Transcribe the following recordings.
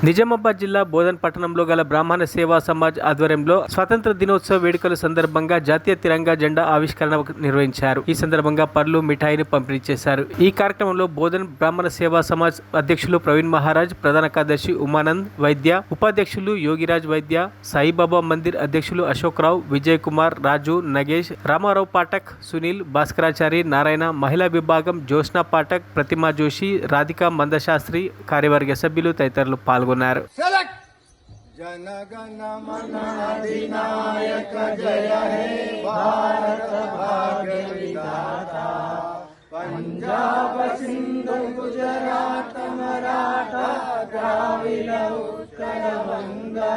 నిజామాబాద్ జిల్లా బోధన్ పట్టణంలో గల బ్రాహ్మణ సేవా సమాజ్ ఆధ్వర్యంలో స్వాతంత్ర దినోత్సవ వేడుకల సందర్భంగా జాతీయ తిరంగా జెండా ఆవిష్కరణ నిర్వహించారు. ఈ సందర్భంగా పళ్ళు మిఠాయిని పంపిణీ చేశారు. ఈ కార్యక్రమంలో బోధన్ బ్రాహ్మణ సేవా సమాజ్ అధ్యక్షులు ప్రవీణ్ మహారాజ్, ప్రధాన కార్యదర్శి ఉమానంద్ వైద్య, ఉపాధ్యక్షులు యోగిరాజ్ వైద్య, సాయిబాబా మందిర్ అధ్యక్షులు అశోక్ రావు, విజయ్ కుమార్, రాజు, నగేష్, రామారావు పాఠక్, సునీల్, భాస్కరాచారి, నారాయణ, మహిళా విభాగం జ్యోత్స్నా పాఠక్, ప్రతిమా జోషి, రాధికా మందశాస్త్రి, కార్యవర్గ సభ్యులు తదితరులు పాల్గొన్నారు. जनगण मन अधिनायक जय हे भारत भाग्य विधाता पंजाब सिंधु गुजरात मराठा द्राविड उत्कल गंगा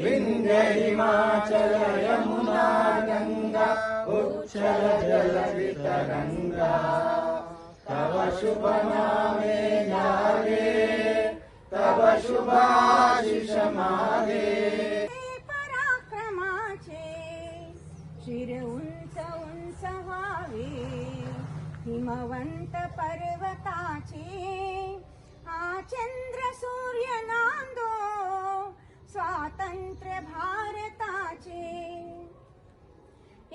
विंध्य हिमाचल यमुना गंगा उच्छल जलधि तरंगा तव शुभ नामे जागे तव शुभाशिष मागे पराक्रमाचे शिर उंच उंच व्हावे हिमवंत पर्वताचे हा चंद्र सूर्य नांदो स्वातंत्र्य भारताचे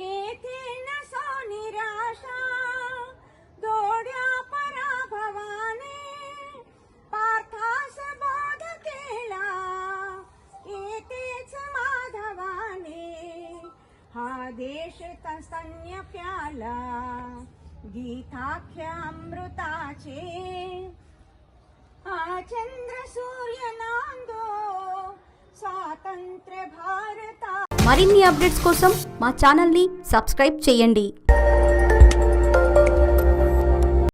येथे नसो निराशा दोड्या पराभवाने पार्थास बोध केला येतेच माधवाने हा देश स्तन्य प्याला गीताख्य अमृताचे हा चंद्र सूर्य नांदो स्वातंत्र्य भारता మరిన్ని అప్డేట్స్ కోసం మా ఛానల్ ని సబ్స్క్రైబ్ చేయండి.